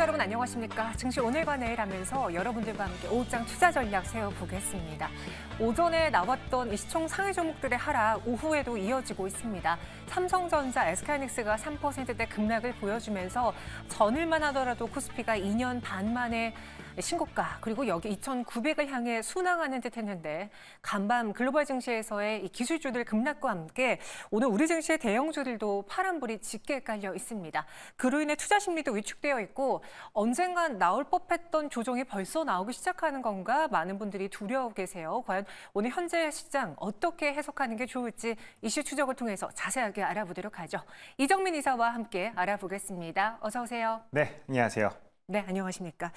여러분 안녕하십니까. 증시 오늘과 내일 하면서 여러분들과 함께 오후장 투자 전략 세워보겠습니다. 오전에 나왔던 이 시총 상위 종목들의 하락 오후에도 이어지고 있습니다. 삼성전자, SK하이닉스가 3%대 급락을 보여주면서 전일만 하더라도 코스피가 2년 반 만에 신고가 그리고 여기 2,900을 향해 순항하는 듯 했는데 간밤 글로벌 증시에서의 이 기술주들 급락과 함께 오늘 우리 증시의 대형주들도 파란불이 짙게 깔려 있습니다. 그로 인해 투자 심리도 위축되어 있고 언젠간 나올 법했던 조정이 벌써 나오기 시작하는 건가 많은 분들이 두려워 계세요. 과연 오늘 현재 시장 어떻게 해석하는 게 좋을지 이슈 추적을 통해서 자세하게 알아보도록 하죠. 이정민 이사와 함께 알아보겠습니다. 어서 오세요. 네, 안녕하세요. 네, 안녕하십니까.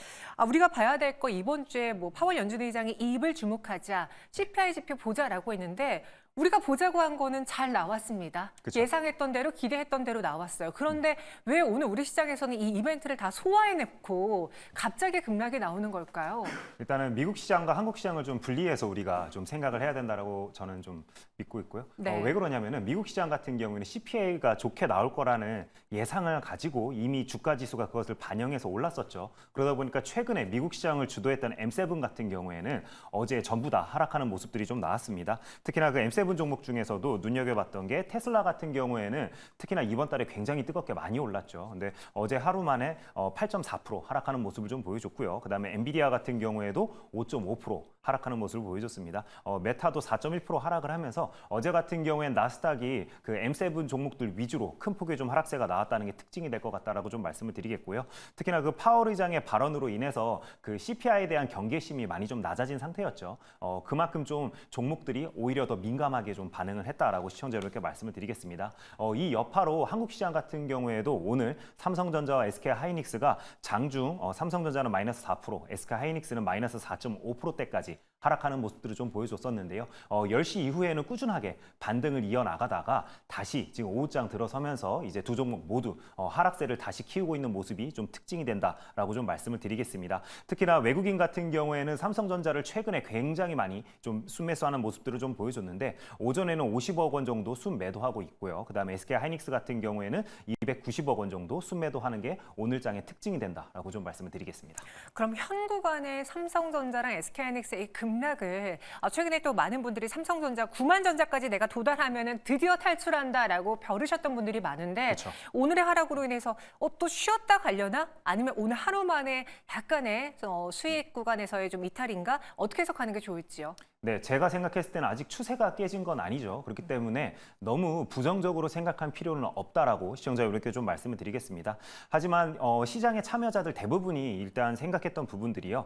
우리가 봐야 될 거 이번 주에 파월 연준 의장이 이입을 주목하자 CPI 지표 보자라고 했는데 우리가 보자고 한 거는 잘 나왔습니다. 그쵸. 예상했던 대로 기대했던 대로 나왔어요. 그런데 왜 오늘 우리 시장에서는 이 이벤트를 다 소화해냈고 갑자기 급락이 나오는 걸까요? 일단은 미국 시장과 한국 시장을 좀 분리해서 우리가 좀 생각을 해야 된다라고 저는 좀 믿고 있고요. 네. 왜 그러냐면은 미국 시장 같은 경우에는 CPI가 좋게 나올 거라는 예상을 가지고 이미 주가 지수가 그것을 반영해서 올랐었죠. 그러다 보니까 최근에 미국 시장을 주도했던 M7 같은 경우에는 어제 전부 다 하락하는 모습들이 좀 나왔습니다. 특히나 그 M7 종목 중에서도 눈여겨봤던 게 테슬라 같은 경우에는 특히나 이번 달에 굉장히 뜨겁게 많이 올랐죠. 근데 어제 하루 만에 8.4% 하락하는 모습을 좀 보여줬고요. 그다음에 엔비디아 같은 경우에도 5.5% 하락하는 모습을 보여줬습니다. 메타도 4.1% 하락을 하면서 어제 같은 경우엔 나스닥이 그 M7 종목들 위주로 큰 폭의 좀 하락세가 나왔다는 게 특징이 될 것 같다라고 좀 말씀을 드리겠고요. 특히나 그 파월 의장의 발언으로 인해서 그 CPI에 대한 경계심이 많이 좀 낮아진 상태였죠. 그만큼 좀 종목들이 오히려 더 민감하게 좀 반응을 했다라고 시청자 여러분께 말씀을 드리겠습니다. 이 여파로 한국 시장 같은 경우에도 오늘 삼성전자와 SK하이닉스가 장중 삼성전자는 마이너스 4%, SK하이닉스는 마이너스 4.5%대까지 하락하는 모습들을 좀 보여줬었는데요. 10시 이후에는 꾸준하게 반등을 이어나가다가 다시 지금 오후장 들어서면서 이제 두 종목 모두 하락세를 다시 키우고 있는 모습이 좀 특징이 된다라고 좀 말씀을 드리겠습니다. 특히나 외국인 같은 경우에는 삼성전자를 최근에 굉장히 많이 좀 순매수하는 모습들을 좀 보여줬는데 오전에는 50억 원 정도 순매도하고 있고요. 그다음에 SK하이닉스 같은 경우에는 290억 원 정도 순매도하는 게 오늘장의 특징이 된다라고 좀 말씀을 드리겠습니다. 그럼 현 구간의 삼성전자랑 SK하이닉스의 급락을 최근에 또 많은 분들이 삼성전자 9만 전자까지 내가 도달하면은 드디어 탈출한다라고 벼르셨던 분들이 많은데 그렇죠. 오늘의 하락으로 인해서 또 쉬었다 가려나? 아니면 오늘 하루 만에 약간의 수익 구간에서의 좀 이탈인가? 어떻게 해석하는 게 좋을지요? 네, 제가 생각했을 때는 아직 추세가 깨진 건 아니죠. 그렇기 때문에 너무 부정적으로 생각할 필요는 없다라고 시청자 여러분께 좀 말씀을 드리겠습니다. 하지만 시장의 참여자들 대부분이 일단 생각했던 부분들이요.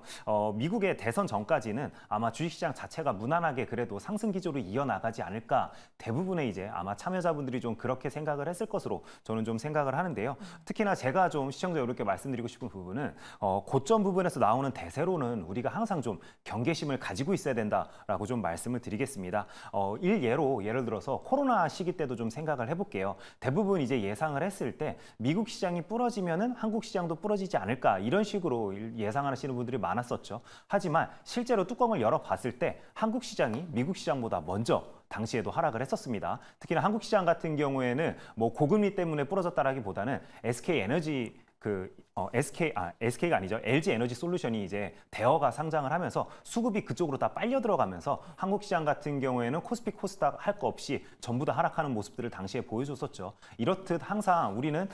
미국의 대선 전까지는 아마 주식시장 자체가 무난하게 그래도 상승 기조로 이어나가지 않을까 대부분의 이제 아마 참여자분들이 좀 그렇게 생각을 했을 것으로 저는 좀 생각을 하는데요. 특히나 제가 좀 시청자 여러분께 말씀드리고 싶은 부분은 고점 부분에서 나오는 대세로는 우리가 항상 좀 경계심을 가지고 있어야 된다. 라고 좀 말씀을 드리겠습니다. 예를 들어서 코로나 시기 때도 좀 생각을 해볼게요. 대부분 이제 예상을 했을 때 미국 시장이 부러지면은 한국 시장도 부러지지 않을까 이런 식으로 예상하시는 분들이 많았었죠. 하지만 실제로 뚜껑을 열어봤을 때 한국 시장이 미국 시장보다 먼저 당시에도 하락을 했었습니다. 특히나 한국 시장 같은 경우에는 고금리 때문에 부러졌다라기보다는 SK가 아니죠. LG 에너지 솔루션이 이제 대여가 상장을 하면서 수급이 그쪽으로 다 빨려 들어가면서 한국 시장 같은 경우에는 코스피 코스닥 할 거 없이 전부 다 하락하는 모습들을 당시에 보여줬었죠. 이렇듯 항상 우리는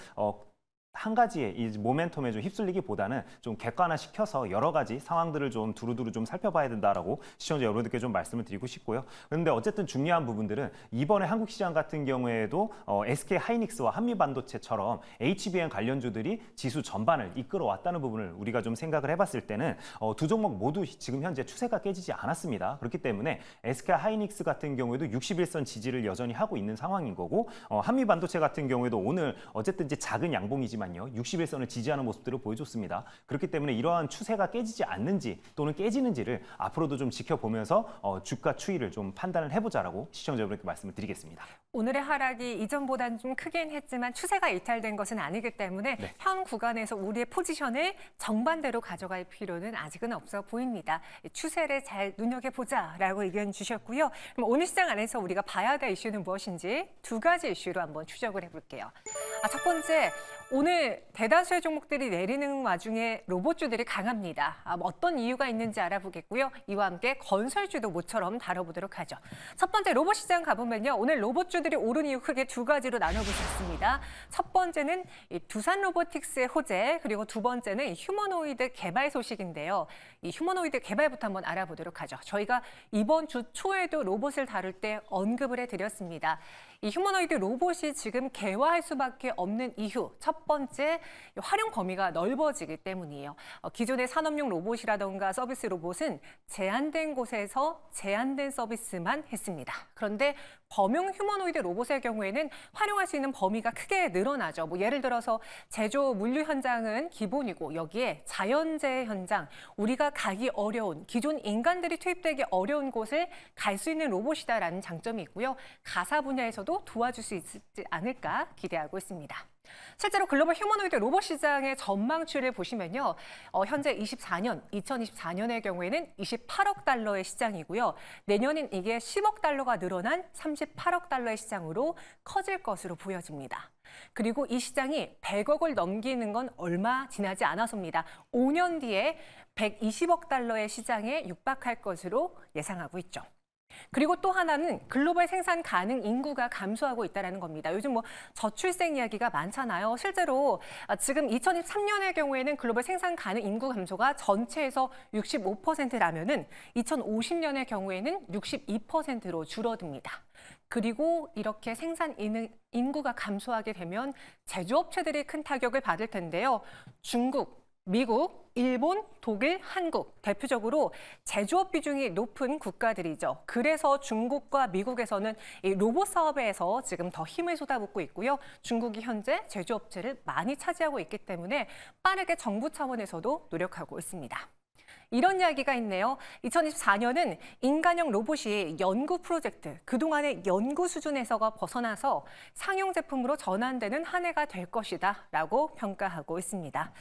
한 가지의 이 모멘텀에 좀 휩쓸리기보다는 좀 객관화시켜서 여러 가지 상황들을 좀 두루두루 좀 살펴봐야 된다라고 시청자 여러분들께 좀 말씀을 드리고 싶고요. 그런데 어쨌든 중요한 부분들은 이번에 한국 시장 같은 경우에도 SK하이닉스와 한미반도체처럼 HBM 관련주들이 지수 전반을 이끌어왔다는 부분을 우리가 좀 생각을 해봤을 때는 두 종목 모두 지금 현재 추세가 깨지지 않았습니다. 그렇기 때문에 SK하이닉스 같은 경우에도 61선 지지를 여전히 하고 있는 상황인 거고 한미반도체 같은 경우에도 오늘 어쨌든 이제 작은 양봉이지만 61선을 지지하는 모습들을 보여줬습니다. 그렇기 때문에 이러한 추세가 깨지지 않는지 또는 깨지는지를 앞으로도 좀 지켜보면서 주가 추이를 좀 판단을 해보자라고 시청자 여러분께 말씀을 드리겠습니다. 오늘의 하락이 이전보다는 좀 크긴 했지만 추세가 이탈된 것은 아니기 때문에 네. 현 구간에서 우리의 포지션을 정반대로 가져갈 필요는 아직은 없어 보입니다. 추세를 잘 눈여겨보자라고 의견 주셨고요. 그럼 오늘 시장 안에서 우리가 봐야 될 이슈는 무엇인지 두 가지 이슈로 한번 추적을 해볼게요. 첫 번째, 오늘 대다수의 종목들이 내리는 와중에 로봇주들이 강합니다. 어떤 이유가 있는지 알아보겠고요. 이와 함께 건설주도 모처럼 다뤄보도록 하죠. 첫 번째 로봇 시장 가보면요. 오늘 로봇주들이 오른 이유 크게 두 가지로 나눠볼 수 있습니다. 첫 번째는 이 두산 로보틱스의 호재, 그리고 두 번째는 휴머노이드 개발 소식인데요. 이 휴머노이드 개발부터 한번 알아보도록 하죠. 저희가 이번 주 초에도 로봇을 다룰 때 언급을 해드렸습니다. 이 휴머노이드 로봇이 지금 개화할 수밖에 없는 이유, 첫 번째, 활용 범위가 넓어지기 때문이에요. 기존의 산업용 로봇이라던가 서비스 로봇은 제한된 곳에서 제한된 서비스만 했습니다. 그런데 범용 휴머노이드 로봇의 경우에는 활용할 수 있는 범위가 크게 늘어나죠. 뭐 예를 들어서 제조 물류 현장은 기본이고 여기에 자연재해 현장, 우리가 가기 어려운, 기존 인간들이 투입되기 어려운 곳을 갈 수 있는 로봇이다라는 장점이 있고요. 가사 분야에서도 도와줄 수 있지 않을까 기대하고 있습니다. 실제로 글로벌 휴머노이드 로봇 시장의 전망치를 보시면요. 현재 2024년의 경우에는 28억 달러의 시장이고요. 내년엔 이게 10억 달러가 늘어난 38억 달러의 시장으로 커질 것으로 보여집니다. 그리고 이 시장이 100억을 넘기는 건 얼마 지나지 않아서입니다. 5년 뒤에 120억 달러의 시장에 육박할 것으로 예상하고 있죠. 그리고 또 하나는 글로벌 생산 가능 인구가 감소하고 있다는 겁니다. 요즘 뭐 저출생 이야기가 많잖아요. 실제로 지금 2023년의 경우에는 글로벌 생산 가능 인구 감소가 전체에서 65%라면은 2050년의 경우에는 62%로 줄어듭니다. 그리고 이렇게 생산 인구가 감소하게 되면 제조업체들이 큰 타격을 받을 텐데요. 중국, 미국, 일본, 독일, 한국 대표적으로 제조업 비중이 높은 국가들이죠. 그래서 중국과 미국에서는 이 로봇 사업에서 지금 더 힘을 쏟아붓고 있고요. 중국이 현재 제조업체를 많이 차지하고 있기 때문에 빠르게 정부 차원에서도 노력하고 있습니다. 이런 이야기가 있네요. 2024년은 인간형 로봇이 연구 프로젝트, 그동안의 연구 수준에서가 벗어나서 상용 제품으로 전환되는 한 해가 될 것이다라고 평가하고 있습니다.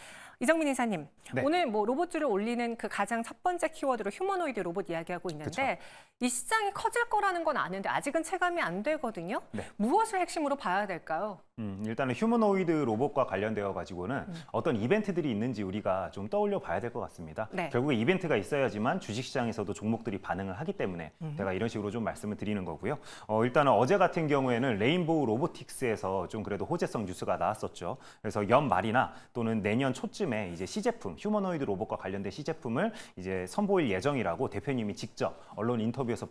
이정민 이사님, 네. 오늘 뭐 로봇주를 올리는 그 가장 첫 번째 키워드로 휴머노이드 로봇 이야기하고 있는데 그쵸. 이 시장이 커질 거라는 건 아는데 아직은 체감이 안 되거든요. 네. 무엇을 핵심으로 봐야 될까요? 일단은 휴머노이드 로봇과 관련되어 가지고는 어떤 이벤트들이 있는지 우리가 좀 떠올려 봐야 될 것 같습니다. 네. 결국에 이벤트가 있어야지만 주식시장에서도 종목들이 반응을 하기 때문에 제가 이런 식으로 좀 말씀을 드리는 거고요. 일단은 어제 같은 경우에는 레인보우 로보틱스에서 좀 그래도 호재성 뉴스가 나왔었죠. 그래서 연말이나 또는 내년 초쯤에 이제 시제품, 휴머노이드 로봇과 관련된 시제품을 이제 선보일 예정이라고 대표님이 직접 언론 인터뷰에서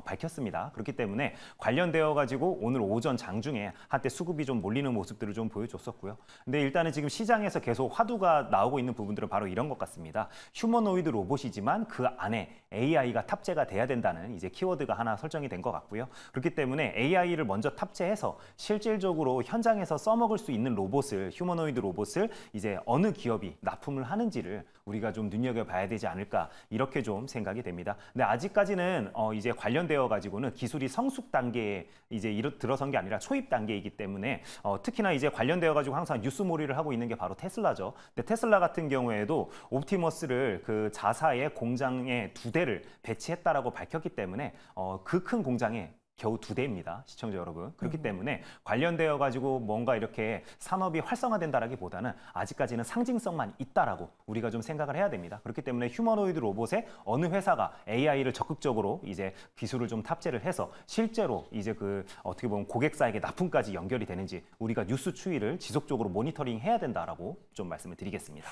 밝혔습니다. 그렇기 때문에 관련되어 가지고 오늘 오전 장중에 한때 수급이 좀 몰리는 모습들을 좀 보여줬었고요. 근데 일단은 지금 시장에서 계속 화두가 나오고 있는 부분들은 바로 이런 것 같습니다. 휴머노이드 로봇이지만 그 안에 AI가 탑재가 돼야 된다는 이제 키워드가 하나 설정이 된 것 같고요. 그렇기 때문에 AI를 먼저 탑재해서 실질적으로 현장에서 써먹을 수 있는 로봇을, 휴머노이드 로봇을 이제 어느 기업이 납품을 하는지를 우리가 좀 눈여겨봐야 되지 않을까 이렇게 좀 생각이 됩니다. 근데 아직까지는 이제 관련되어 가지고는 기술이 성숙 단계에 이제 들어선 게 아니라 초입 단계이기 때문에 특히나 이제 관련되어 가지고 항상 뉴스몰이를 하고 있는 게 바로 테슬라죠. 근데 테슬라 같은 경우에도 옵티머스를 그 자사의 공장에 2대를 배치했다라고 밝혔기 때문에 그 큰 공장에 겨우 2대입니다. 시청자 여러분. 그렇기 때문에 관련되어 가지고 뭔가 이렇게 산업이 활성화된다라기보다는 아직까지는 상징성만 있다라고 우리가 좀 생각을 해야 됩니다. 그렇기 때문에 휴머노이드 로봇에 어느 회사가 AI를 적극적으로 이제 기술을 좀 탑재를 해서 실제로 이제 그 어떻게 보면 고객사에게 납품까지 연결이 되는지 우리가 뉴스 추이를 지속적으로 모니터링 해야 된다라고 좀 말씀을 드리겠습니다.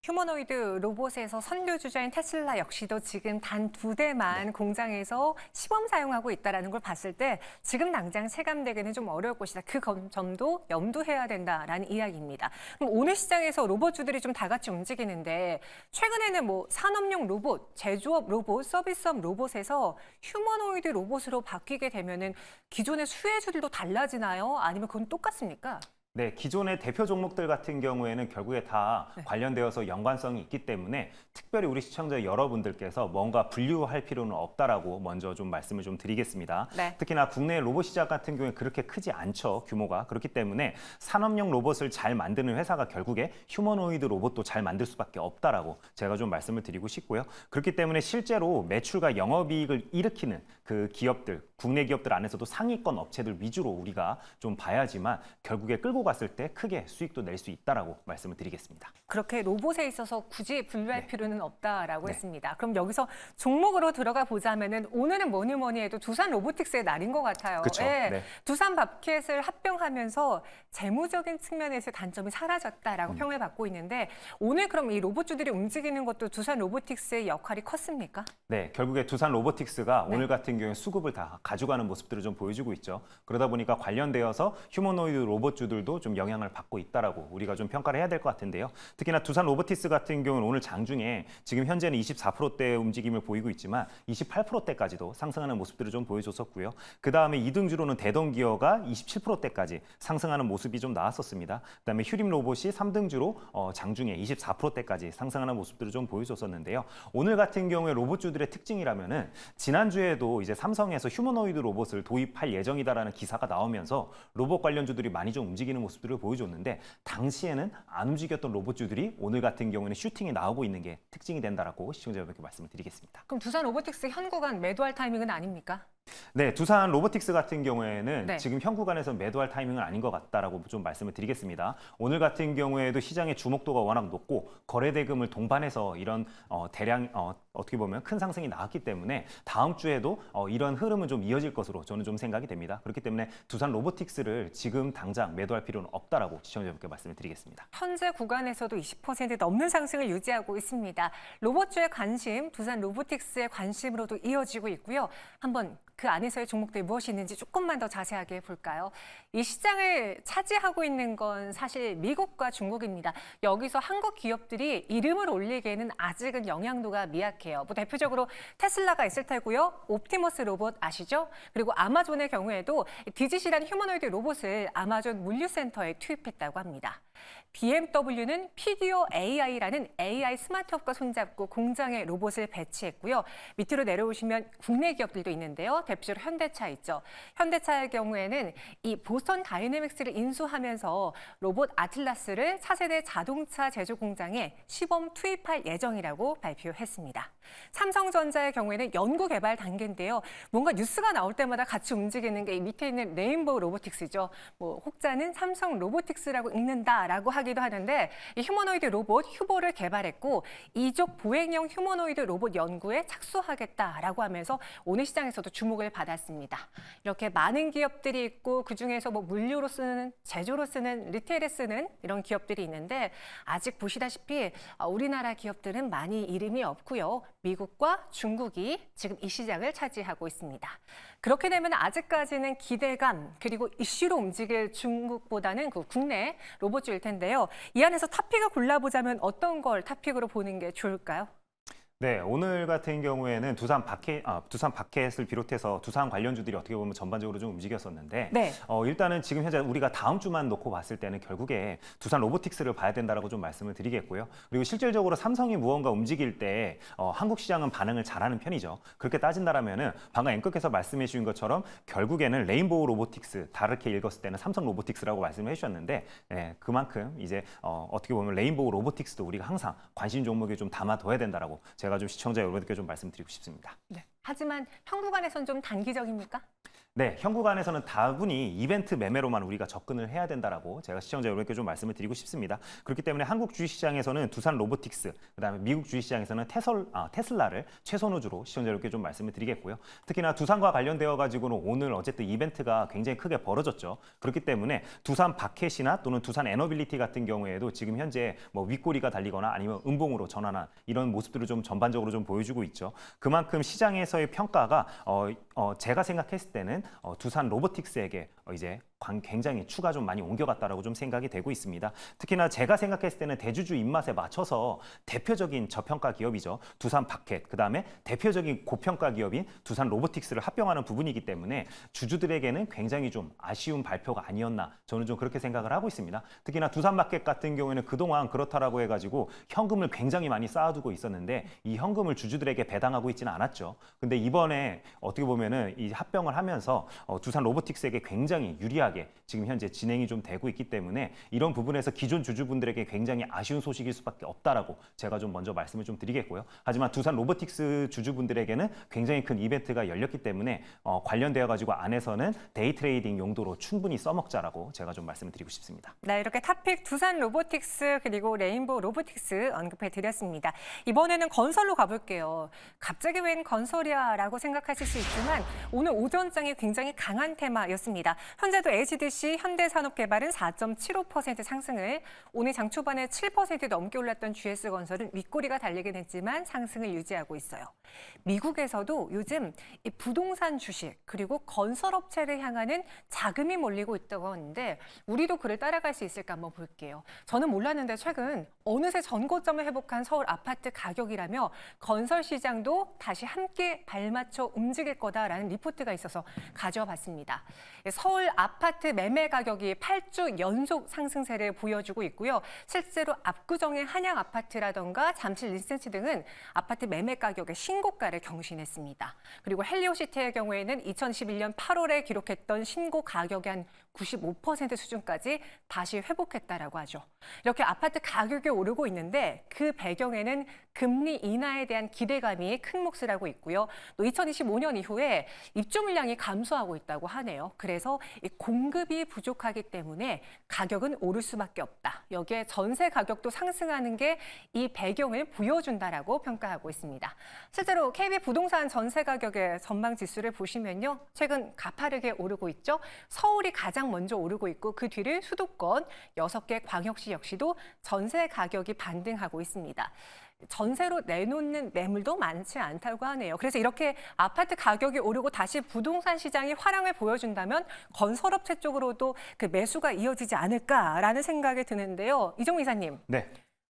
휴머노이드 로봇에서 선두주자인 테슬라 역시도 지금 단 2대만 공장에서 시범 사용하고 있다는 걸 봤을 때 지금 당장 체감되기는 좀 어려울 것이다. 그 점도 염두해야 된다라는 이야기입니다. 그럼 오늘 시장에서 로봇주들이 좀 다 같이 움직이는데 최근에는 뭐 산업용 로봇, 제조업 로봇, 서비스업 로봇에서 휴머노이드 로봇으로 바뀌게 되면은 기존의 수혜주들도 달라지나요? 아니면 그건 똑같습니까? 네, 기존의 대표 종목들 같은 경우에는 결국에 다 네. 관련되어서 연관성이 있기 때문에 특별히 우리 시청자 여러분들께서 뭔가 분류할 필요는 없다라고 먼저 좀 말씀을 좀 드리겠습니다. 네. 특히나 국내 로봇 시장 같은 경우에 그렇게 크지 않죠, 규모가. 그렇기 때문에 산업용 로봇을 잘 만드는 회사가 결국에 휴머노이드 로봇도 잘 만들 수밖에 없다라고 제가 좀 말씀을 드리고 싶고요. 그렇기 때문에 실제로 매출과 영업이익을 일으키는 그 기업들, 국내 기업들 안에서도 상위권 업체들 위주로 우리가 좀 봐야지만 결국에 끌고 갔을 때 크게 수익도 낼 수 있다라고 말씀을 드리겠습니다. 그렇게 로봇에 있어서 굳이 분류할 네. 필요는 없다라고 네. 했습니다. 그럼 여기서 종목으로 들어가 보자면은 오늘은 뭐니 해도 두산 로보틱스의 날인 것 같아요. 그쵸? 예. 네. 두산 밥켓을 합병하면서 재무적인 측면에서 단점이 사라졌다라고 평을 받고 있는데 오늘 그럼 이 로봇주들이 움직이는 것도 두산 로보틱스의 역할이 컸습니까? 네, 결국에 두산 로보틱스가 네. 오늘 같은 경우에 수급을 다 가져가는 모습들을 좀 보여주고 있죠. 그러다 보니까 관련되어서 휴머노이드 로봇주들도 좀 영향을 받고 있다라고 우리가 좀 평가를 해야 될 것 같은데요. 특히나 두산 로보틱스 같은 경우는 오늘 장중에 지금 현재는 24%대의 움직임을 보이고 있지만 28%대까지도 상승하는 모습들을 좀 보여줬었고요. 그 다음에 2등주로는 대동기어가 27%대까지 상승하는 모습이 좀 나왔었습니다. 그다음에 휴림 로봇이 3등주로 장중에 24%대까지 상승하는 모습들을 좀 보여줬었는데요. 오늘 같은 경우에 로봇주들의 특징이라면은 지난주에도 이제 삼성에서 휴머노이드 로봇을 도입할 예정이다라는 기사가 나오면서 로봇 관련주들이 많이 좀 움직이는 모습들을 보여줬는데 당시에는 안 움직였던 로봇주들이 오늘 같은 경우에는 슈팅이 나오고 있는 게 특징이 된다라고 시청자 여러분께 말씀을 드리겠습니다. 그럼 두산 로보틱스 현 구간 매도할 타이밍은 아닙니까? 네, 두산 로보틱스 같은 경우에는 네. 지금 현 구간에서 매도할 타이밍은 아닌 것 같다라고 좀 말씀을 드리겠습니다. 오늘 같은 경우에도 시장의 주목도가 워낙 높고 거래 대금을 동반해서 이런 대량 어떻게 보면 큰 상승이 나왔기 때문에 다음 주에도 이런 흐름은 좀 이어질 것으로 저는 좀 생각이 됩니다. 그렇기 때문에 두산 로보틱스를 지금 당장 매도할 필요는 없다라고 시청자분께 말씀을 드리겠습니다. 현재 구간에서도 20% 넘는 상승을 유지하고 있습니다. 로봇주의 관심, 두산 로보틱스의 관심으로도 이어지고 있고요. 한번 그 안에서의 종목들이 무엇이 있는지 조금만 더 자세하게 볼까요? 이 시장을 차지하고 있는 건 사실 미국과 중국입니다. 여기서 한국 기업들이 이름을 올리기에는 아직은 영향도가 미약해요. 뭐 대표적으로 테슬라가 있을 테고요. 옵티머스 로봇 아시죠? 그리고 아마존의 경우에도 디지시라는 휴머노이드 로봇을 아마존 물류센터에 투입했다고 합니다. BMW는 피디오 AI라는 AI 스마트업과 손잡고 공장에 로봇을 배치했고요. 밑으로 내려오시면 국내 기업들도 있는데요. 대표적으로 현대차 있죠. 현대차의 경우에는 이 보스턴 다이내믹스를 인수하면서 로봇 아틀라스를 차세대 자동차 제조 공장에 시범 투입할 예정이라고 발표했습니다. 삼성전자의 경우에는 연구 개발 단계인데요. 뭔가 뉴스가 나올 때마다 같이 움직이는 게 이 밑에 있는 레인보우 로보틱스죠. 뭐 혹자는 삼성 로보틱스라고 읽는다라고 하기도 하는데 이 휴머노이드 로봇 휴보를 개발했고 이족 보행형 휴머노이드 로봇 연구에 착수하겠다라고 하면서 오늘 시장에서도 주목을 받았습니다. 이렇게 많은 기업들이 있고 그중에서 뭐 물류로 쓰는, 제조로 쓰는, 리테일에 쓰는 이런 기업들이 있는데 아직 보시다시피 우리나라 기업들은 많이 이름이 없고요. 미국과 중국이 지금 이 시장을 차지하고 있습니다. 그렇게 되면 아직까지는 기대감 그리고 이슈로 움직일 중국보다는 그 국내 로봇주일 텐데요. 이 안에서 탑픽을 골라보자면 어떤 걸 탑픽으로 보는 게 좋을까요? 네, 오늘 같은 경우에는 두산 바켓을 비롯해서 두산 관련주들이 어떻게 보면 전반적으로 좀 움직였었는데 네. 일단은 지금 현재 우리가 다음 주만 놓고 봤을 때는 결국에 두산 로보틱스를 봐야 된다라고 좀 말씀을 드리겠고요. 그리고 실질적으로 삼성이 무언가 움직일 때 한국 시장은 반응을 잘하는 편이죠. 그렇게 따진다라면은 방금 앵커께서 말씀해 주신 것처럼 결국에는 레인보우 로보틱스 다르게 읽었을 때는 삼성 로보틱스라고 말씀을 해주셨는데 그만큼 이제 어떻게 보면 레인보우 로보틱스도 우리가 항상 관심 종목에 좀 담아둬야 된다라고 제가 좀 시청자 여러분께 좀 말씀드리고 싶습니다. 네. 하지만 현 구간에서는 좀 단기적입니까? 네, 현 구간에서는 다분히 이벤트 매매로만 우리가 접근을 해야 된다라고 제가 시청자 여러분께 좀 말씀을 드리고 싶습니다. 그렇기 때문에 한국 주식시장에서는 두산 로보틱스, 그다음에 미국 주식시장에서는 테슬라를 최선우주로 시청자 여러분께 좀 말씀을 드리겠고요. 특히나 두산과 관련되어 가지고는 오늘 어쨌든 이벤트가 굉장히 크게 벌어졌죠. 그렇기 때문에 두산 바켓이나 또는 두산 에너빌리티 같은 경우에도 지금 현재 뭐 윗꼬리가 달리거나 아니면 음봉으로 전환한 이런 모습들을 좀 전반적으로 좀 보여주고 있죠. 그만큼 시장에서의 평가가 제가 생각했을 때는 두산 로보틱스에게 이제 굉장히 추가 좀 많이 옮겨갔다라고 좀 생각이 되고 있습니다. 특히나 제가 생각했을 때는 대주주 입맛에 맞춰서 대표적인 저평가 기업이죠. 두산 바켓, 그다음에 대표적인 고평가 기업인 두산 로보틱스를 합병하는 부분이기 때문에 주주들에게는 굉장히 좀 아쉬운 발표가 아니었나 저는 좀 그렇게 생각을 하고 있습니다. 특히나 두산 바켓 같은 경우에는 그동안 그렇다라고 해가지고 현금을 굉장히 많이 쌓아두고 있었는데 이 현금을 주주들에게 배당하고 있지는 않았죠. 근데 이번에 어떻게 보면은 이 합병을 하면서 두산 로보틱스에게 굉장히 유리하게 유리하게 지금 현재 진행이 좀 되고 있기 때문에 이런 부분에서 기존 주주분들에게 굉장히 아쉬운 소식일 수밖에 없다라고 제가 좀 먼저 말씀을 좀 드리겠고요. 하지만 두산 로보틱스 주주분들에게는 굉장히 큰 이벤트가 열렸기 때문에 관련되어 가지고 안에서는 데이 트레이딩 용도로 충분히 써먹자라고 제가 좀 말씀을 드리고 싶습니다. 네, 이렇게 탑픽 두산 로보틱스 그리고 레인보우 로보틱스 언급해 드렸습니다. 이번에는 건설로 가볼게요. 갑자기 웬 건설이야라고 생각하실 수 있지만 오늘 오전장이 굉장히 강한 테마였습니다. 현재도 HDC 현대산업개발은 4.75% 상승을, 오늘 장 초반에 7% 넘게 올랐던 GS건설은 윗꼬리가 달리긴 했지만 상승을 유지하고 있어요. 미국에서도 요즘 이 부동산 주식 그리고 건설업체를 향하는 자금이 몰리고 있다고 하는데 우리도 그를 따라갈 수 있을까 한번 볼게요. 저는 몰랐는데 최근 어느새 전고점을 회복한 서울 아파트 가격이라며 건설 시장도 다시 함께 발맞춰 움직일 거다라는 리포트가 있어서 가져와 봤습니다. 서울 아파트 매매 가격이 8주 연속 상승세를 보여주고 있고요. 실제로 압구정의 한양 아파트라던가 잠실 린센스 등은 아파트 매매 가격의 신고가를 경신했습니다. 그리고 헬리오시티의 경우에는 2021년 8월에 기록했던 신고 가격의 한 95% 수준까지 다시 회복했다라고 하죠. 이렇게 아파트 가격이 오르고 있는데 그 배경에는 금리 인하에 대한 기대감이 큰 몫을 하고 있고요. 또 2025년 이후에 입주 물량이 감소하고 있다고 하네요. 그래서 이 공급이 부족하기 때문에 가격은 오를 수밖에 없다. 여기에 전세 가격도 상승하는 게 이 배경을 보여준다라고 평가하고 있습니다. 실제로 KB 부동산 전세 가격의 전망 지수를 보시면요. 최근 가파르게 오르고 있죠. 서울이 가장 먼저 오르고 있고 그 뒤를 수도권 6개 광역시 역시도 전세 가격이 반등하고 있습니다. 전세로 내놓는 매물도 많지 않다고 하네요. 그래서 이렇게 아파트 가격이 오르고 다시 부동산 시장이 화랑을 보여준다면 건설업체 쪽으로도 그 매수가 이어지지 않을까라는 생각이 드는데요. 이종민 이사님. 네.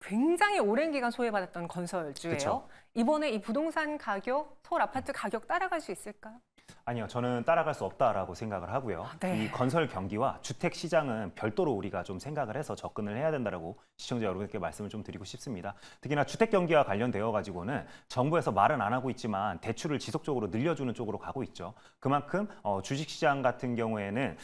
굉장히 오랜 기간 소외받았던 건설주예요. 그쵸. 이번에 이 부동산 가격, 서울 아파트 가격 따라갈 수 있을까요? 아니요, 저는 따라갈 수 없다라고 생각을 하고요. 네. 이 건설 경기와 주택 시장은 별도로 우리가 좀 생각을 해서 접근을 해야 된다라고 시청자 여러분께 말씀을 좀 드리고 싶습니다. 특히나 주택 경기와 관련되어 가지고는 정부에서 말은 안 하고 있지만 대출을 지속적으로 늘려주는 쪽으로 가고 있죠. 그만큼 주식 시장 같은 경우에는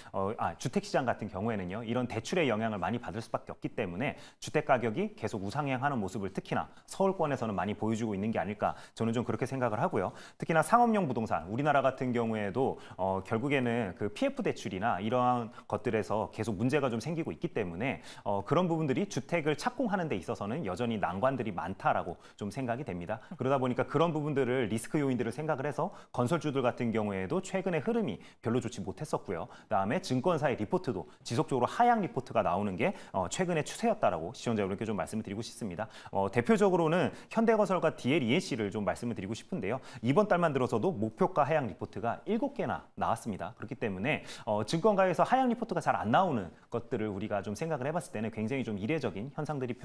주택 시장 같은 경우에는요, 이런 대출의 영향을 많이 받을 수밖에 없기 때문에 주택 가격이 계속 우상향하는 모습을 특히나 서울권에서는 많이 보여주고 있는 게 아닐까, 저는 좀 그렇게 생각을 하고요. 특히나 상업용 부동산, 우리나라 같은 경우에도 결국에는 그 PF 대출이나 이러한 것들에서 계속 문제가 좀 생기고 있기 때문에 그런 부분들이 주택을 착공하는 데 있어서는 여전히 난관들이 많다라고 좀 생각이 됩니다. 그러다 보니까 그런 부분들을 리스크 요인들을 생각을 해서 건설주들 같은 경우에도 최근의 흐름이 별로 좋지 못했었고요. 그다음에 증권사의 리포트도 지속적으로 하향 리포트가 나오는 게 최근의 추세였다라고 시청자 여러분께 좀 말씀을 드리고 싶습니다. 대표적으로는 현대건설과 DLENC를 좀 말씀을 드리고 싶은데요. 이번 달만 들어서도 목표가 하향 리포트가 7개나 나왔습니다. 그렇기 때문에 증권가에서 하향 리포트가 잘 안 나오는 것들을 우리가 좀 생각을 해봤을 때는 굉장히 좀 이례적인 현상들이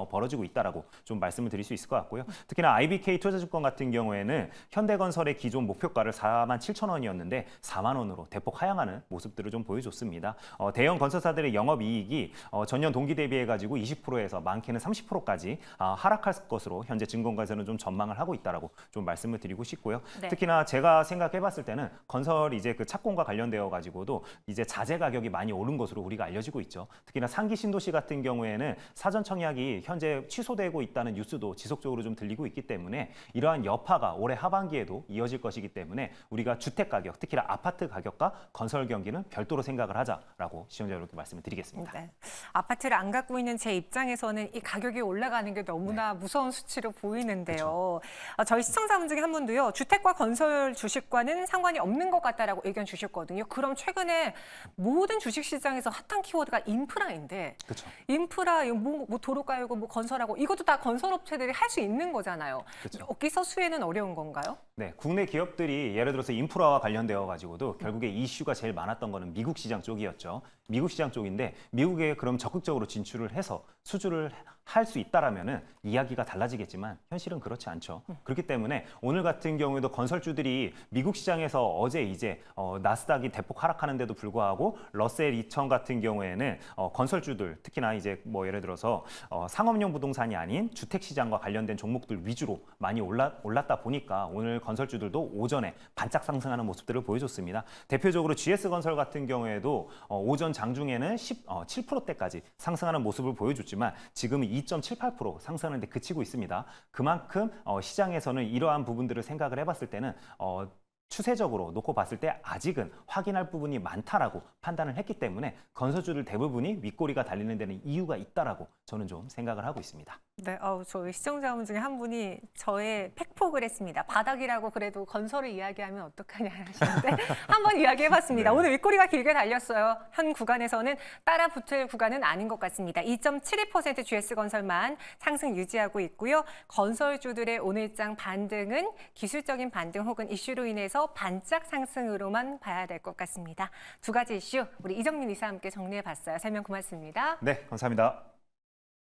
벌어지고 있다라고 좀 말씀을 드릴 수 있을 것 같고요. 특히나 IBK 투자증권 같은 경우에는 현대건설의 기존 목표가를 47,000원이었는데 4만 원으로 대폭 하향하는 모습들을 좀 보여줬습니다. 대형 건설사들의 영업이익이 전년 동기 대비해가지고 20%에서 많게는 30%까지 하락할 것으로 현재 증권가에서는 좀 전망을 하고 있다라고 좀 말씀을 드리고 싶고요. 네. 특히나 제가 생각해봤을 때는 건설 이제 그 착공과 관련되어 가지고도 이제 자재 가격이 많이 오른 것으로 우리가 알려지고 있죠. 특히나 상기 신도시 같은 경우에는 사전 청약이 현재 취소되고 있다는 뉴스도 지속적으로 좀 들리고 있기 때문에 이러한 여파가 올해 하반기에도 이어질 것이기 때문에 우리가 주택 가격, 특히나 아파트 가격과 건설 경기는 별도로 생각을 하자라고 시청자 여러분께 말씀을 드리겠습니다. 네. 아파트를 안 갖고 있는 제 입장에서는 이 가격이 올라가는 게 너무나 무서운 수치로 보이는데요. 저희 시청자분 중에 한 분도요. 주택과 건설 주식과는 상관이 없는 것 같다라고 의견 주셨거든요. 그럼 최근에 모든 주식 시장에서 핫한 키워드가 인프라인데 그렇죠. 인프라, 뭐 도로 깔고 뭐 건설하고 이것도 다 건설업체들이 할 수 있는 거잖아요. 그렇죠. 여기서 수혜는 어려운 건가요? 네, 국내 기업들이 예를 들어서 인프라와 관련되어 가지고도 결국에 이슈가 제일 많았던 거는 미국 시장 쪽이었죠. 미국 시장 쪽인데 미국에 그럼 적극적으로 진출을 해서 수주를 할 수 있다라면은 이야기가 달라지겠지만 현실은 그렇지 않죠. 그렇기 때문에 오늘 같은 경우에도 건설주들이 미국 시장에서 어제 이제 나스닥이 대폭 하락하는데도 불구하고 러셀 2000 같은 경우에는 건설주들 특히나 이제 뭐 예를 들어서 상업용 부동산이 아닌 주택 시장과 관련된 종목들 위주로 많이 올랐다 보니까 오늘 건설주들도 오전에 반짝 상승하는 모습들을 보여줬습니다. 대표적으로 GS건설 같은 경우에도 오전 장중에는 7%대까지 상승하는 모습을 보여줬지만 지금은 2.78% 상승하는데 그치고 있습니다. 그만큼 시장에서는 이러한 부분들을 생각을 해봤을 때는 추세적으로 놓고 봤을 때 아직은 확인할 부분이 많다라고 판단을 했기 때문에 건설주들 대부분이 윗꼬리가 달리는 데는 이유가 있다라고 저는 좀 생각을 하고 있습니다. 네, 저희 시청자분 중에 한 분이 저의 팩폭을 했습니다. 바닥이라고 그래도 건설을 이야기하면 어떡하냐 하시는데 한번 이야기해봤습니다. 네. 오늘 윗꼬리가 길게 달렸어요. 한 구간에서는 따라 붙을 구간은 아닌 것 같습니다. 2.72% GS건설만 상승 유지하고 있고요. 건설주들의 오늘장 반등은 기술적인 반등 혹은 이슈로 인해서 반짝 상승으로만 봐야 될 것 같습니다. 두 가지 이슈 우리 이정민 이사와 함께 정리해봤어요. 설명 고맙습니다. 네, 감사합니다.